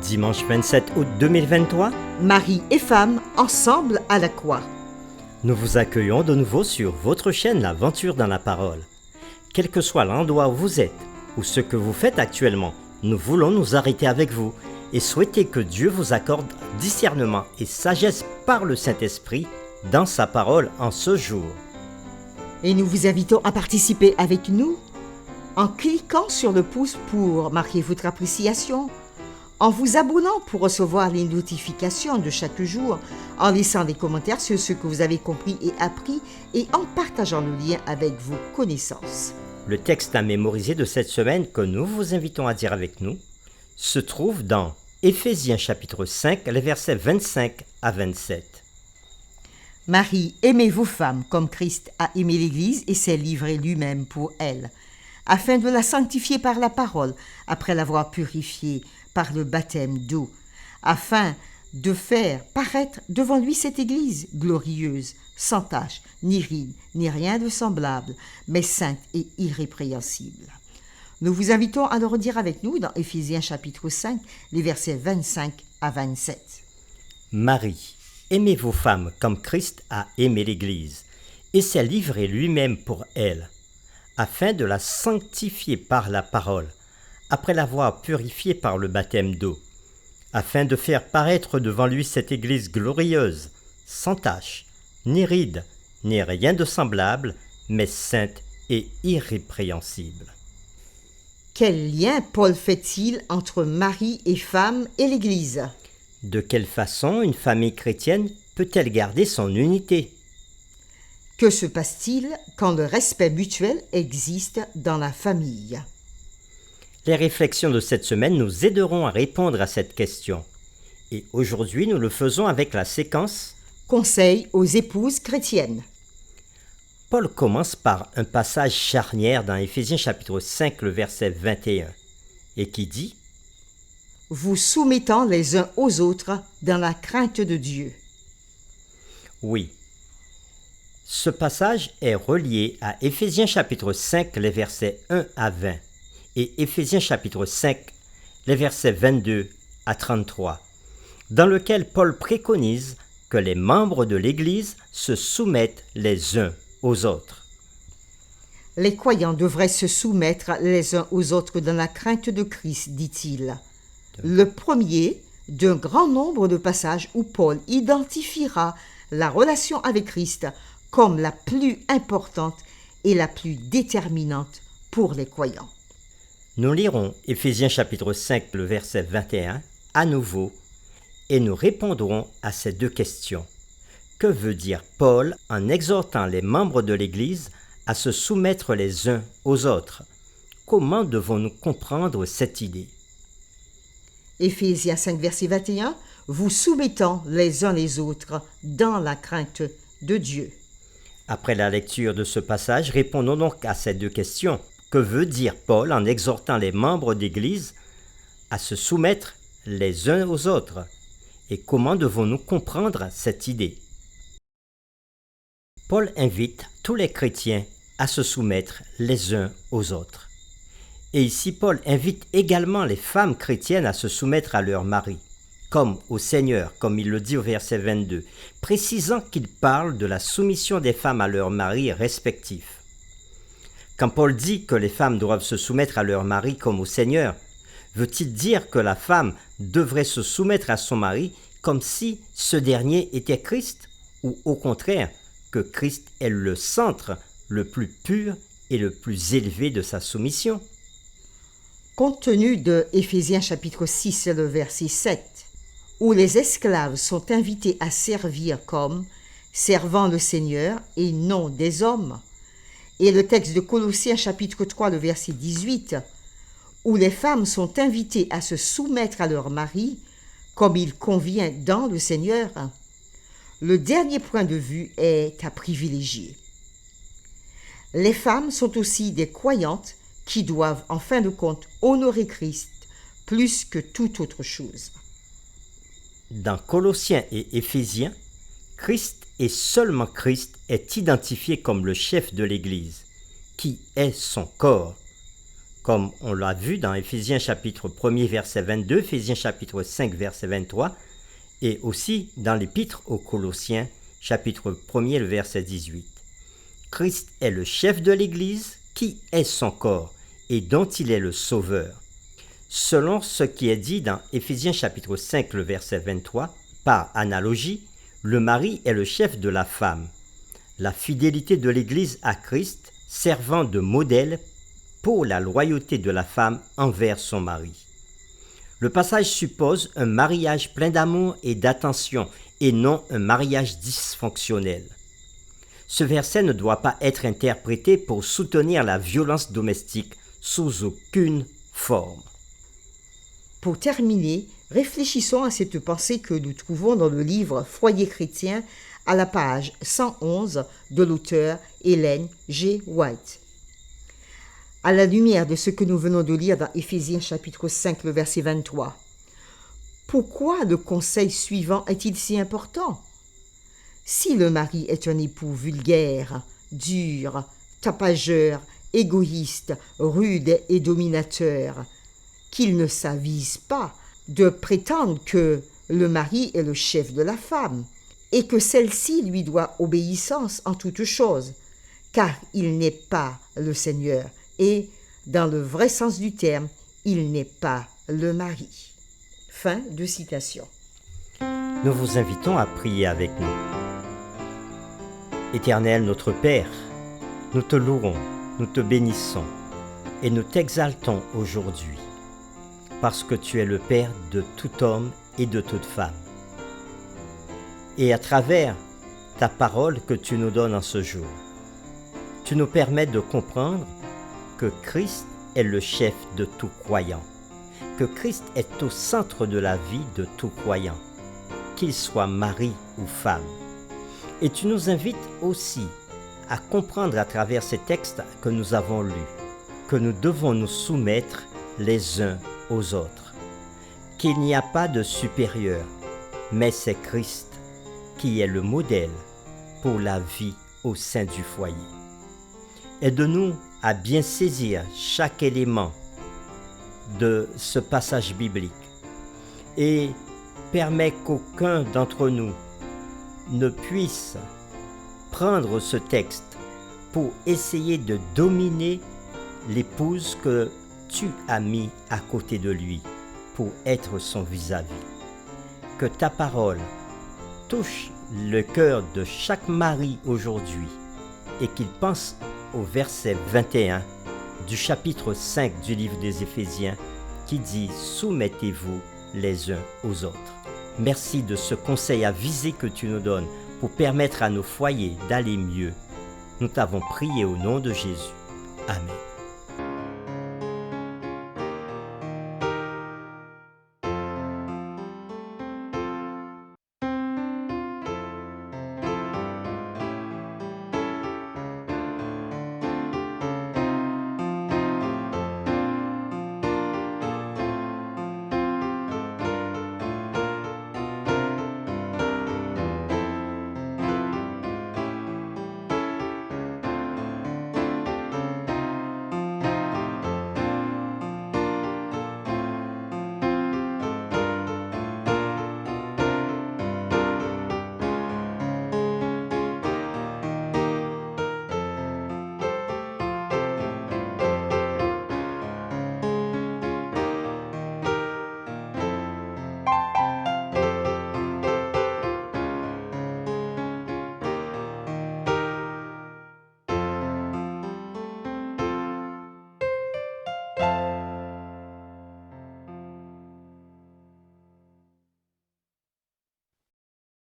Dimanche 27 août 2023, Marie et femme, ensemble à la croix. nous vous accueillons de nouveau sur votre chaîne L'Aventure dans la Parole. Quel que soit l'endroit où vous êtes ou ce que vous faites actuellement, nous voulons nous arrêter avec vous et souhaiter que Dieu vous accorde discernement et sagesse par le Saint-Esprit dans sa parole en ce jour. Et nous vous invitons à participer avec nous en cliquant sur le pouce pour marquer votre appréciation, en vous abonnant pour recevoir les notifications de chaque jour, en laissant des commentaires sur ce que vous avez compris et appris et en partageant le lien avec vos connaissances. Le texte à mémoriser de cette semaine que nous vous invitons à dire avec nous se trouve dans Éphésiens chapitre 5, les versets 25 à 27. Marie, aimez vos femmes comme Christ a aimé l'Église et s'est livré lui-même pour elle, afin de la sanctifier par la parole, après l'avoir purifiée par le baptême d'eau, afin de faire paraître devant lui cette Église glorieuse, sans tache, ni ride, ni rien de semblable, mais sainte et irrépréhensible. Nous vous invitons à le redire avec nous dans Éphésiens chapitre 5, les versets 25 à 27. Marie, aimez vos femmes comme Christ a aimé l'Église et s'est livré lui-même pour elle, afin de la sanctifier par la parole, après l'avoir purifiée par le baptême d'eau, afin de faire paraître devant lui cette Église glorieuse, sans tache, ni ride, ni rien de semblable, mais sainte et irrépréhensible. Quel lien Paul fait-il entre Marie et femme et l'Église ? De quelle façon une famille chrétienne peut-elle garder son unité ? Que se passe-t-il quand le respect mutuel existe dans la famille ? Les réflexions de cette semaine nous aideront à répondre à cette question. Et aujourd'hui, nous le faisons avec la séquence. Conseil aux épouses chrétiennes. Paul commence par un passage charnière dans Éphésiens chapitre 5, le verset 21, et qui dit « Vous soumettant les uns aux autres dans la crainte de Dieu. » Oui. Ce passage est relié à Éphésiens chapitre 5, les versets 1 à 20, et Éphésiens chapitre 5, les versets 22 à 33, dans lequel Paul préconise que les membres de l'Église se soumettent les uns aux autres. Les croyants devraient se soumettre les uns aux autres dans la crainte de Christ, dit-il. Le premier d'un grand nombre de passages où Paul identifiera la relation avec Christ comme la plus importante et la plus déterminante pour les croyants. Nous lirons Éphésiens chapitre 5, le verset 21, à nouveau, et nous répondrons à ces deux questions. Que veut dire Paul en exhortant les membres de l'Église à se soumettre les uns aux autres ? Comment devons-nous comprendre cette idée ? Éphésiens 5, verset 21, « Vous soumettant les uns les autres dans la crainte de Dieu. » Après la lecture de ce passage, répondons donc à ces deux questions. Que veut dire Paul en exhortant les membres d'Église à se soumettre les uns aux autres ? Et comment devons-nous comprendre cette idée ? Paul invite tous les chrétiens à se soumettre les uns aux autres. Et ici, Paul invite également les femmes chrétiennes à se soumettre à leur mari, comme au Seigneur, comme il le dit au verset 22, précisant qu'il parle de la soumission des femmes à leurs maris respectifs. Quand Paul dit que les femmes doivent se soumettre à leur mari comme au Seigneur, veut-il dire que la femme devrait se soumettre à son mari comme si ce dernier était Christ, ou au contraire, que Christ est le centre le plus pur et le plus élevé de sa soumission ? Compte tenu de Éphésiens chapitre 6, le verset 7, où les esclaves sont invités à servir comme servant le Seigneur et non des hommes, et le texte de Colossiens chapitre 3, le verset 18, où les femmes sont invitées à se soumettre à leur mari comme il convient dans le Seigneur, le dernier point de vue est à privilégier. Les femmes sont aussi des croyantes qui doivent, en fin de compte, honorer Christ plus que toute autre chose. Dans Colossiens et Éphésiens, Christ et seulement Christ est identifié comme le chef de l'Église, qui est son corps. comme on l'a vu dans Éphésiens chapitre 1er verset 22, Éphésiens chapitre 5 verset 23, et aussi dans l'épître aux Colossiens chapitre 1er le verset 18. Christ est le chef de l'Église qui est son corps et dont il est le sauveur. Selon ce qui est dit dans Éphésiens chapitre 5 le verset 23, par analogie, le mari est le chef de la femme. La fidélité de l'Église à Christ servant de modèle pour la loyauté de la femme envers son mari. Le passage suppose un mariage plein d'amour et d'attention et non un mariage dysfonctionnel. Ce verset ne doit pas être interprété pour soutenir la violence domestique sous aucune forme. Pour terminer, réfléchissons à cette pensée que nous trouvons dans le livre Foyer chrétien à la page 111 de l'auteur Ellen G. White. À la lumière de ce que nous venons de lire dans Éphésiens chapitre 5, le verset 23, pourquoi le conseil suivant est-il si important? Si le mari est un époux vulgaire, dur, tapageur, égoïste, rude et dominateur, qu'il ne s'avise pas de prétendre que le mari est le chef de la femme et que celle-ci lui doit obéissance en toutes choses, car il n'est pas le Seigneur et, dans le vrai sens du terme, il n'est pas le mari. Fin de citation. Nous vous invitons à prier avec nous. Éternel notre Père, nous te louons, nous te bénissons et nous t'exaltons aujourd'hui, parce que tu es le Père de tout homme et de toute femme. Et à travers ta parole que tu nous donnes en ce jour, tu nous permets de comprendre que Christ est le chef de tout croyant, que Christ est au centre de la vie de tout croyant, qu'il soit mari ou femme. Et tu nous invites aussi à comprendre à travers ces textes que nous avons lus, que nous devons nous soumettre les uns aux autres, qu'il n'y a pas de supérieur, mais c'est Christ qui est le modèle pour la vie au sein du foyer. Aide-nous à bien saisir chaque élément de ce passage biblique et permets qu'aucun d'entre nous ne puisse prendre ce texte pour essayer de dominer l'épouse que tu as mis à côté de lui pour être son vis-à-vis. Que ta parole touche le cœur de chaque mari aujourd'hui et qu'il pense au verset 21 du chapitre 5 du livre des Éphésiens qui dit « Soumettez-vous les uns aux autres ». Merci de ce conseil avisé que tu nous donnes pour permettre à nos foyers d'aller mieux. Nous t'avons prié au nom de Jésus. Amen.